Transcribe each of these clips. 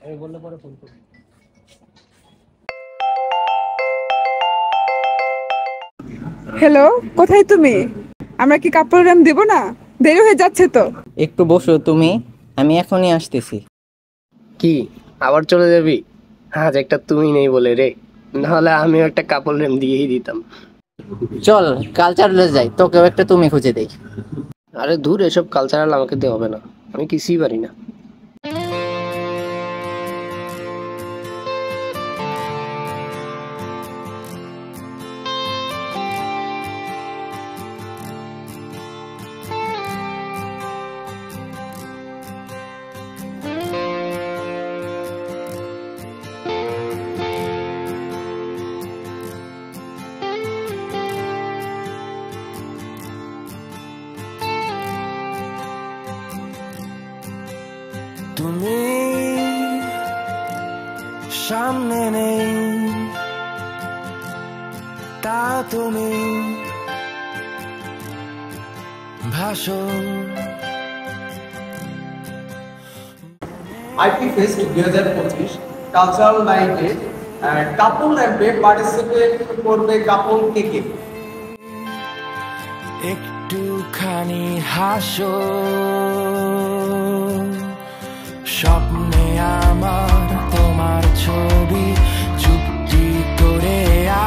আমি বললে পরে ফোন করবি। হ্যালো, কোথায় তুমি? আমরা কি কাপড় র্যাম দিব না? দেরি হয়ে যাচ্ছে তো। একটু বসো তুমি, আমি এখনই আসতেছি। কি, আবার চলে যাবি? আজ একটা তুমি নেই বলে রে, নাহলে আমিও একটা কাপড় রেম দিয়েই দিতাম। চল কালচারালে যাই, তোকেও একটা তুমি খুঁজে দেই। আরে দূর, এসব কালচারাল আমাকে দিয়ে হবে না, আমি কিছুই পারি না। তুমি সামনে নেই, তা তুমি ভাসো। আইপি ফেস্ট 2025 কালচারাল নাইটে কাপল র্যাম্পে পার্টিসিপেট করবে কাপল কে? একটুখানি হাসো, স্বপ্নে আমার তোমার ছবি চুপটি করে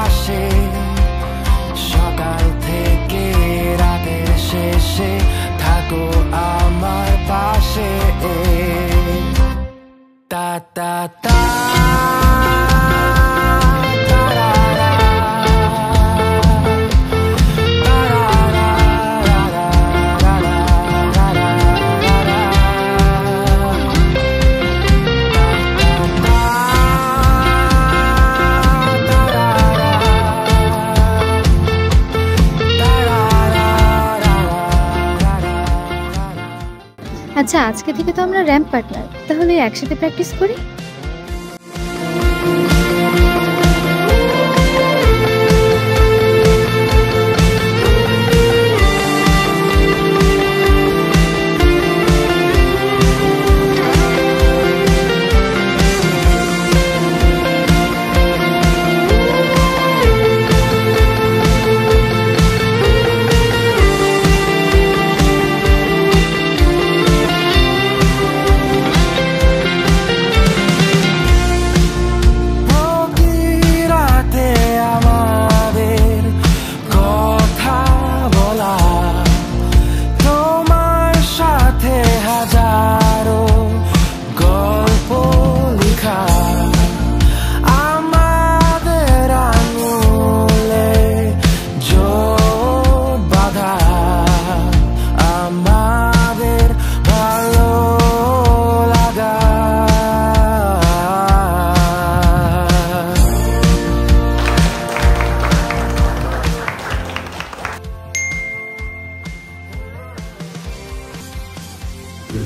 আসে, সকাল থেকে রাতের শেষে থাকো আমার পাশে। তা তা তা আচ্ছা, আজকে থেকে তো আমরা র্যাম্প পার্টনার, তাহলে একসাথে প্র্যাকটিস করি।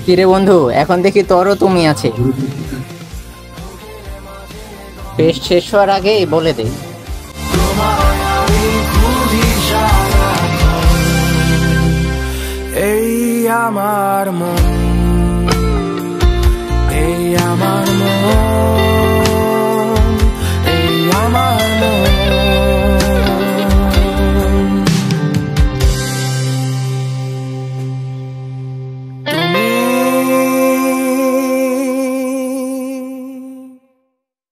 কিরে বন্ধু, এখন দেখি তোরও তুমি আছে। টেস্ট শেষ হওয়ার আগেই বলে দে। এই আমার মন, এই আমার মন, এই আমার মন। তুমি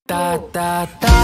তা তা তা